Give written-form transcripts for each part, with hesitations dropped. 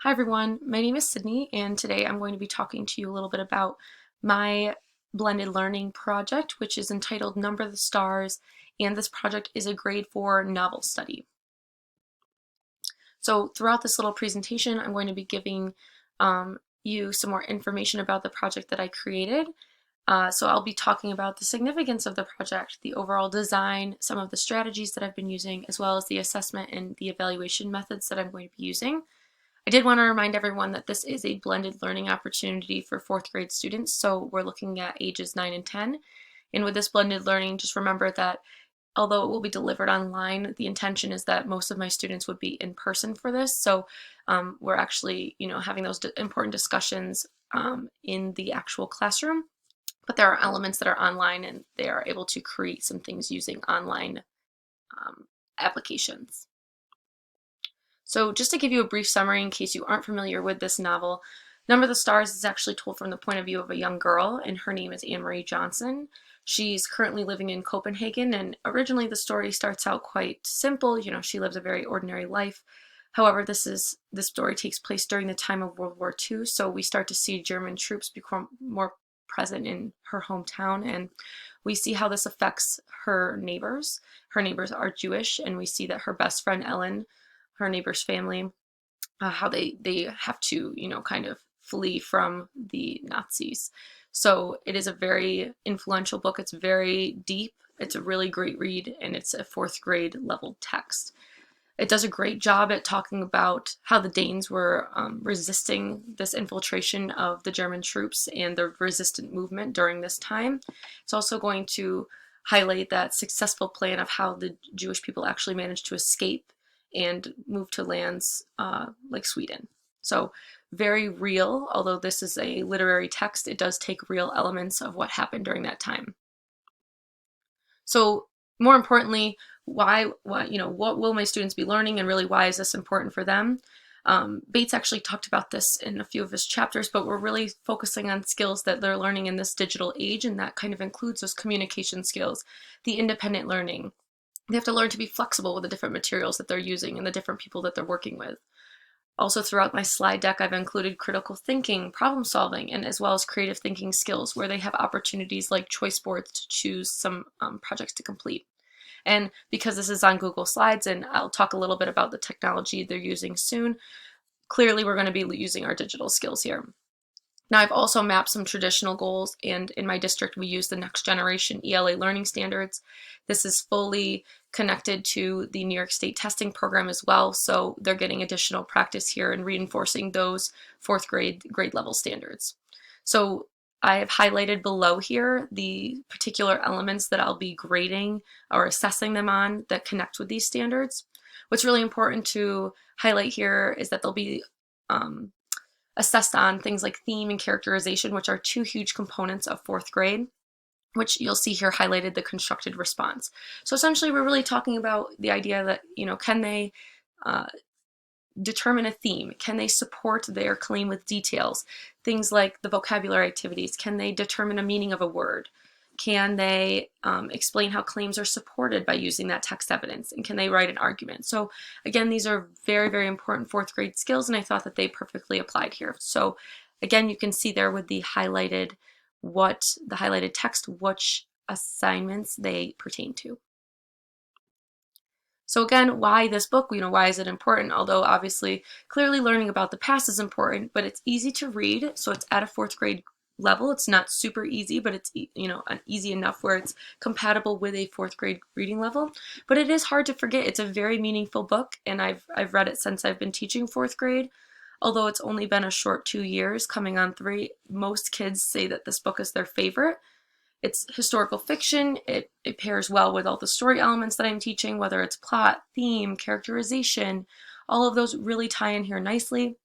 Hi everyone, my name is Sydney and today I'm going to be talking to you a little bit about my blended learning project, which is entitled Number the Stars, and this project is a grade 4 novel study. So throughout this little presentation, I'm going to be giving you some more information about the project that I created. So I'll be talking about the significance of the project, the overall design, some of the strategies that I've been using, as well as the assessment and the evaluation methods that I'm going to be using. I did want to remind everyone that this is a blended learning opportunity for 4th grade students, so we're looking at ages 9 and 10. And with this blended learning, just remember that although it will be delivered online, the intention is that most of my students would be in person for this. So we're actually, having those important discussions in the actual classroom. But there are elements that are online, and they are able to create some things using online applications. So just to give you a brief summary in case you aren't familiar with this novel, Number the Stars is actually told from the point of view of a young girl, and her name is Anne Marie Johnson. She's currently living in Copenhagen, and originally the story starts out quite simple. She lives a very ordinary life. However, this story takes place during the time of World War II, so we start to see German troops become more present in her hometown, and we see how this affects her neighbors. Her neighbors are Jewish, and we see that her best friend Ellen, her neighbor's family, how they have to, kind of flee from the Nazis. So it is a very influential book. It's very deep. It's a really great read, and it's a 4th grade level text. It does a great job at talking about how the Danes were resisting this infiltration of the German troops and the resistant movement during this time. It's also going to highlight that successful plan of how the Jewish people actually managed to escape and move to lands like Sweden. So very real, although this is a literary text, it does take real elements of what happened during that time. So more importantly, what will my students be learning, and really why is this important for them? Bates actually talked about this in a few of his chapters, but we're really focusing on skills that they're learning in this digital age, and that kind of includes those communication skills, the independent learning. They have to learn to be flexible with the different materials that they're using and the different people that they're working with. Also, throughout my slide deck, I've included critical thinking, problem solving, and as well as creative thinking skills, where they have opportunities like choice boards to choose some projects to complete. And because this is on Google Slides, and I'll talk a little bit about the technology they're using soon, clearly we're going to be using our digital skills here. Now, I've also mapped some traditional goals, and in my district, we use the Next Generation ELA Learning Standards. This is fully connected to the New York State testing program as well, so they're getting additional practice here and reinforcing those 4th grade level standards. So I have highlighted below here the particular elements that I'll be grading or assessing them on that connect with these standards. What's really important to highlight here is that they'll be assessed on things like theme and characterization, which are 2 huge components of 4th grade, which you'll see here highlighted the constructed response. So essentially, we're really talking about the idea that, can they determine a theme? Can they support their claim with details? Things like the vocabulary activities. Can they determine a meaning of a word? Can they explain how claims are supported by using that text evidence? And can they write an argument? So again, these are very, very important 4th grade skills, and I thought that they perfectly applied here. So again, you can see there with the highlighted text, which assignments they pertain to. So again, why this book? Why is it important? Although obviously, clearly learning about the past is important, but it's easy to read. So it's at a 4th grade level. It's not super easy, but it's easy enough where it's compatible with a 4th grade reading level. But it is hard to forget. It's a very meaningful book, and I've read it since I've been teaching 4th grade. Although it's only been a short 2 years, coming on 3, most kids say that this book is their favorite. It's historical fiction. It pairs well with all the story elements that I'm teaching, whether it's plot, theme, characterization. All of those really tie in here nicely.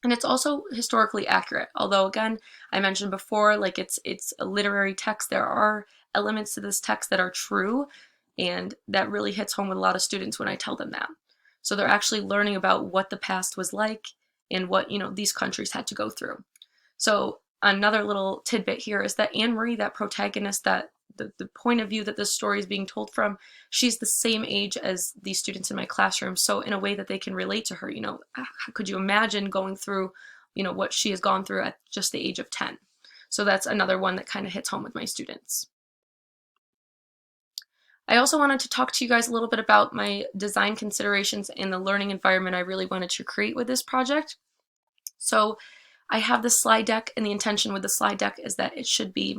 And it's also historically accurate. Although, again, I mentioned before, like it's a literary text. There are elements to this text that are true, and that really hits home with a lot of students when I tell them that. So they're actually learning about what the past was like and what, these countries had to go through. So another little tidbit here is that Anne Marie, that protagonist that the point of view that this story is being told from, she's the same age as these students in my classroom. So in a way that they can relate to her, could you imagine going through, what she has gone through at just the age of 10? So that's another one that kind of hits home with my students. I also wanted to talk to you guys a little bit about my design considerations and the learning environment I really wanted to create with this project. So I have the slide deck, and the intention with the slide deck is that it should be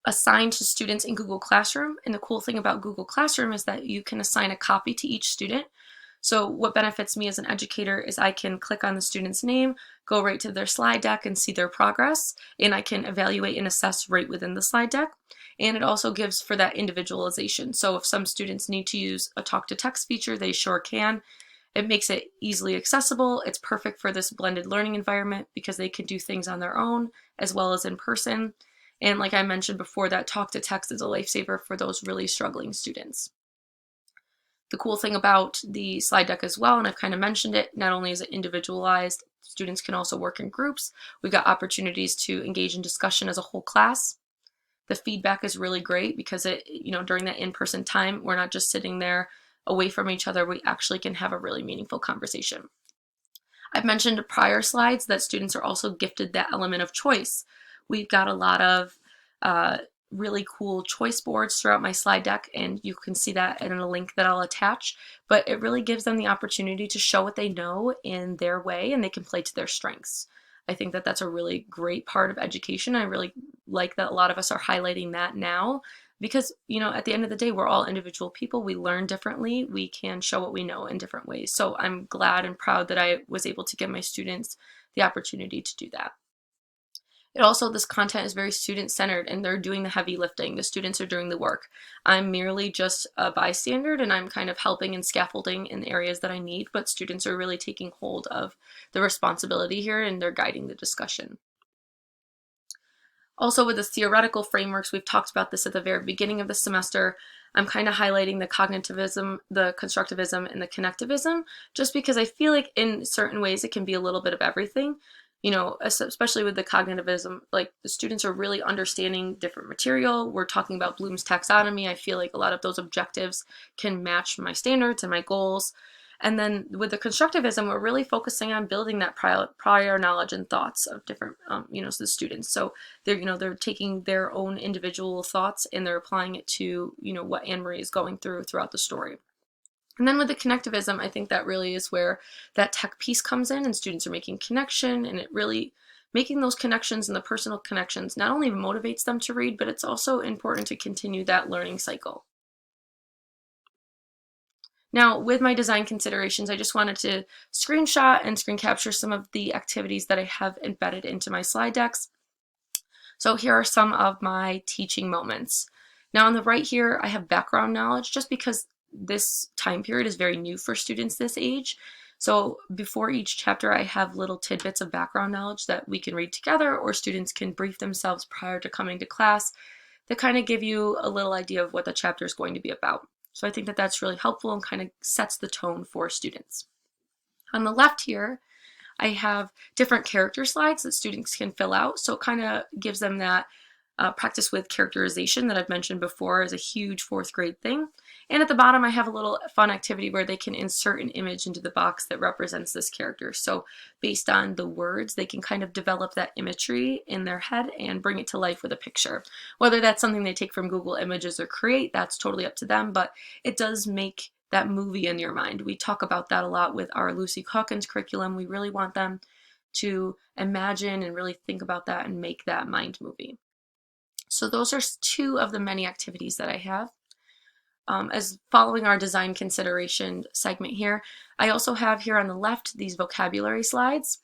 assigned to students in Google Classroom. And the cool thing about Google Classroom is that you can assign a copy to each student. So what benefits me as an educator is I can click on the student's name, go right to their slide deck and see their progress, and I can evaluate and assess right within the slide deck. And it also gives for that individualization. So if some students need to use a talk to text feature, they sure can. It makes it easily accessible. It's perfect for this blended learning environment because they can do things on their own as well as in person. And like I mentioned before, that talk to text is a lifesaver for those really struggling students. The cool thing about the slide deck as well, and I've kind of mentioned it, not only is it individualized, students can also work in groups. We've got opportunities to engage in discussion as a whole class. The feedback is really great because during that in-person time, we're not just sitting there away from each other, we actually can have a really meaningful conversation. I've mentioned in prior slides that students are also gifted that element of choice. We've got a lot of really cool choice boards throughout my slide deck, and you can see that in a link that I'll attach, but it really gives them the opportunity to show what they know in their way, and they can play to their strengths. I think that that's a really great part of education. I really like that a lot of us are highlighting that now because, at the end of the day, we're all individual people. We learn differently. We can show what we know in different ways. So I'm glad and proud that I was able to give my students the opportunity to do that. This content is very student-centered, and they're doing the heavy lifting. The students are doing the work. I'm merely just a bystander, and I'm kind of helping and scaffolding in areas that I need, but students are really taking hold of the responsibility here, and they're guiding the discussion. Also, with the theoretical frameworks, we've talked about this at the very beginning of the semester. I'm kind of highlighting the cognitivism, the constructivism, and the connectivism, just because I feel like in certain ways it can be a little bit of everything. Especially with the cognitivism, like the students are really understanding different material. We're talking about Bloom's taxonomy. I feel like a lot of those objectives can match my standards and my goals. And then with the constructivism, we're really focusing on building that prior knowledge and thoughts of different, the students. So they're taking their own individual thoughts and they're applying it to, what Anne Marie is going throughout the story. And then with the connectivism, I think that really is where that tech piece comes in, and students are making connection, and it really making those connections and the personal connections not only motivates them to read, but it's also important to continue that learning cycle. Now, with my design considerations, I just wanted to screenshot and screen capture some of the activities that I have embedded into my slide decks. So here are some of my teaching moments. Now on the right here, I have background knowledge just because this time period is very new for students this age. So before each chapter, I have little tidbits of background knowledge that we can read together, or students can brief themselves prior to coming to class that kind of give you a little idea of what the chapter is going to be about. So I think that that's really helpful and kind of sets the tone for students. On the left here, I have different character slides that students can fill out. So it kind of gives them that practice with characterization that I've mentioned before is a huge fourth grade thing. And at the bottom, I have a little fun activity where they can insert an image into the box that represents this character. So based on the words, they can kind of develop that imagery in their head and bring it to life with a picture. Whether that's something they take from Google Images or create, that's totally up to them, but it does make that movie in your mind. We talk about that a lot with our Lucy Calkins curriculum. We really want them to imagine and really think about that and make that mind movie. So those are two of the many activities that I have. As following our design consideration segment here, I also have here on the left these vocabulary slides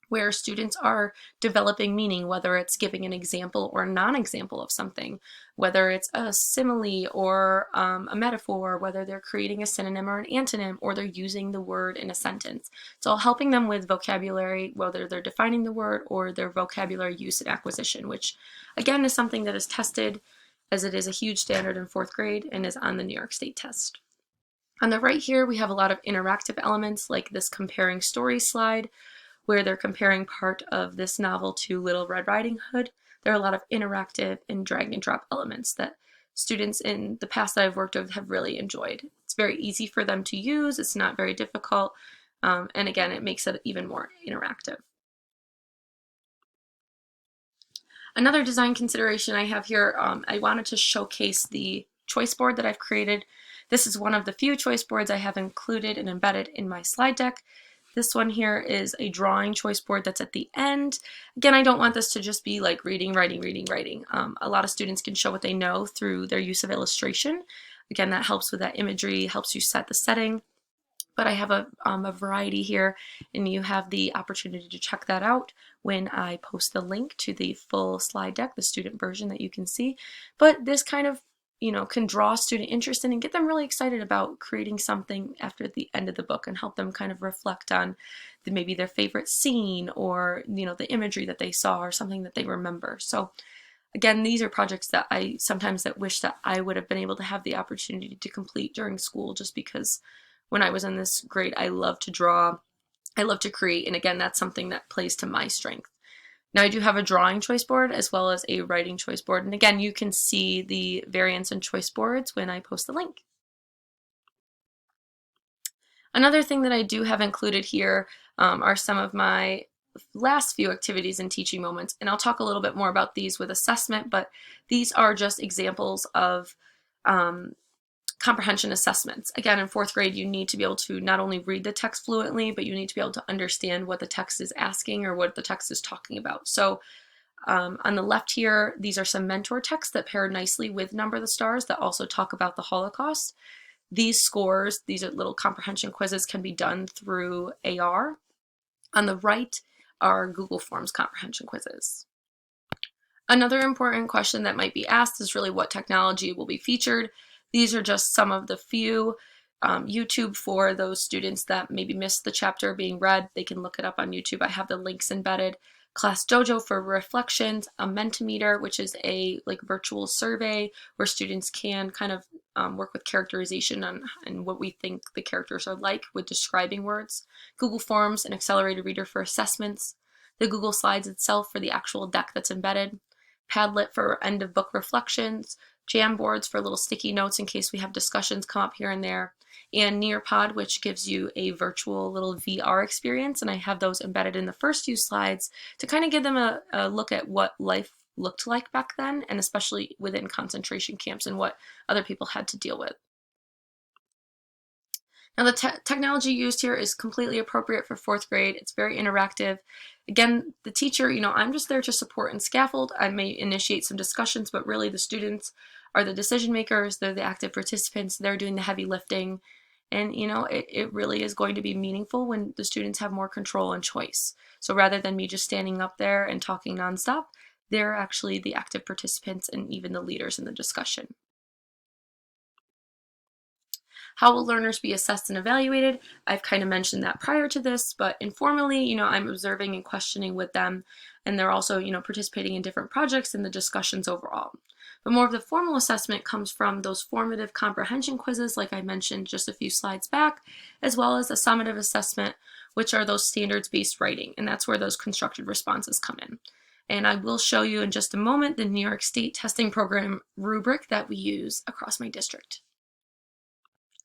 where students are developing meaning, whether it's giving an example or a non-example of something, whether it's a simile or a metaphor, whether they're creating a synonym or an antonym, or they're using the word in a sentence. It's all helping them with vocabulary, whether they're defining the word or their vocabulary use and acquisition, which again is something that is tested as it is a huge standard in fourth grade and is on the New York State test. On the right here, we have a lot of interactive elements like this comparing stories slide, where they're comparing part of this novel to Little Red Riding Hood. there are a lot of interactive and drag and drop elements that students in the past that I've worked with have really enjoyed. It's very easy for them to use, it's not very difficult, and again, it makes it even more interactive. Another design consideration I have here, I wanted to showcase the choice board that I've created. This is one of the few choice boards I have included and embedded in my slide deck. This one here is a drawing choice board that's at the end. Again, I don't want this to just be like reading, writing, reading, writing. A lot of students can show what they know through their use of illustration. Again, that helps with that imagery, helps you set the setting. But I have a variety here, and you have the opportunity to check that out when I post the link to the full slide deck, the student version that you can see. But this kind of, can draw student interest in and get them really excited about creating something after the end of the book and help them kind of reflect on maybe their favorite scene or, the imagery that they saw or something that they remember. So again, these are projects that I sometimes wish that I would have been able to have the opportunity to complete during school, just because when I was in this grade, I love to draw, I love to create, and again, that's something that plays to my strength. Now I do have a drawing choice board as well as a writing choice board, and again, you can see the variants and choice boards when I post the link. Another thing that I do have included here are some of my last few activities and teaching moments, and I'll talk a little bit more about these with assessment, but these are just examples of comprehension assessments. Again, in fourth grade, you need to be able to not only read the text fluently, but you need to be able to understand what the text is asking or what the text is talking about. So on the left here, these are some mentor texts that pair nicely with Number the Stars that also talk about the Holocaust. These scores, these are little comprehension quizzes, can be done through AR. On the right are Google Forms comprehension quizzes. Another important question that might be asked is really what technology will be featured. These are just some of the few. YouTube, for those students that maybe missed the chapter being read, they can look it up on YouTube. I have the links embedded. Class Dojo for reflections, a Mentimeter, which is a virtual survey where students can kind of work with characterization and what we think the characters are like with describing words. Google Forms, an accelerated reader for assessments. The Google Slides itself for the actual deck that's embedded. Padlet for end of book reflections. Jamboards for little sticky notes in case we have discussions come up here and there, and Nearpod, which gives you a virtual little VR experience, and I have those embedded in the first few slides to kind of give them a look at what life looked like back then, and especially within concentration camps and what other people had to deal with. Now the technology used here is completely appropriate for fourth grade. It's very interactive. Again, the teacher, I'm just there to support and scaffold. I may initiate some discussions, but really the students are the decision makers. They're the active participants. They're doing the heavy lifting. And, it really is going to be meaningful when the students have more control and choice. So rather than me just standing up there and talking nonstop, they're actually the active participants and even the leaders in the discussion. How will learners be assessed and evaluated? I've kind of mentioned that prior to this, but informally, I'm observing and questioning with them, and they're also, participating in different projects and the discussions overall. But more of the formal assessment comes from those formative comprehension quizzes, like I mentioned just a few slides back, as well as a summative assessment, which are those standards-based writing, and that's where those constructed responses come in. And I will show you in just a moment the New York State testing program rubric that we use across my district.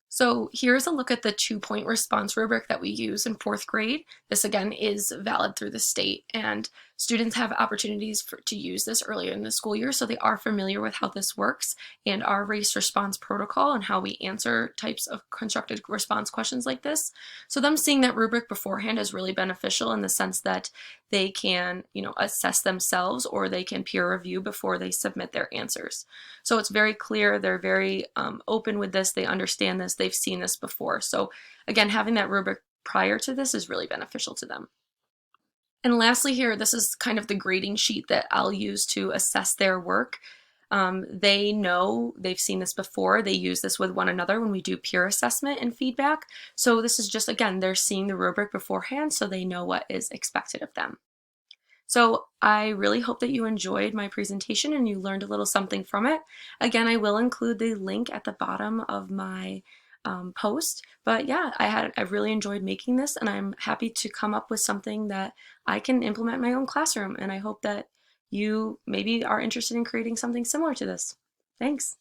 So here's a look at the 2-point response rubric that we use in fourth grade. This again is valid through the state, and students have opportunities to use this earlier in the school year, so they are familiar with how this works and our race response protocol and how we answer types of constructed response questions like this. So them seeing that rubric beforehand is really beneficial in the sense that they can, assess themselves, or they can peer review before they submit their answers. So it's very clear, they're very open with this, they understand this, they've seen this before. So again, having that rubric prior to this is really beneficial to them. And lastly here, this is kind of the grading sheet that I'll use to assess their work. They know, they've seen this before, they use this with one another when we do peer assessment and feedback. So this is just, again, they're seeing the rubric beforehand, so they know what is expected of them. So I really hope that you enjoyed my presentation and you learned a little something from it. Again, I will include the link at the bottom of my post, but yeah, I really enjoyed making this, and I'm happy to come up with something that I can implement in my own classroom, and I hope that you maybe are interested in creating something similar to this. Thanks.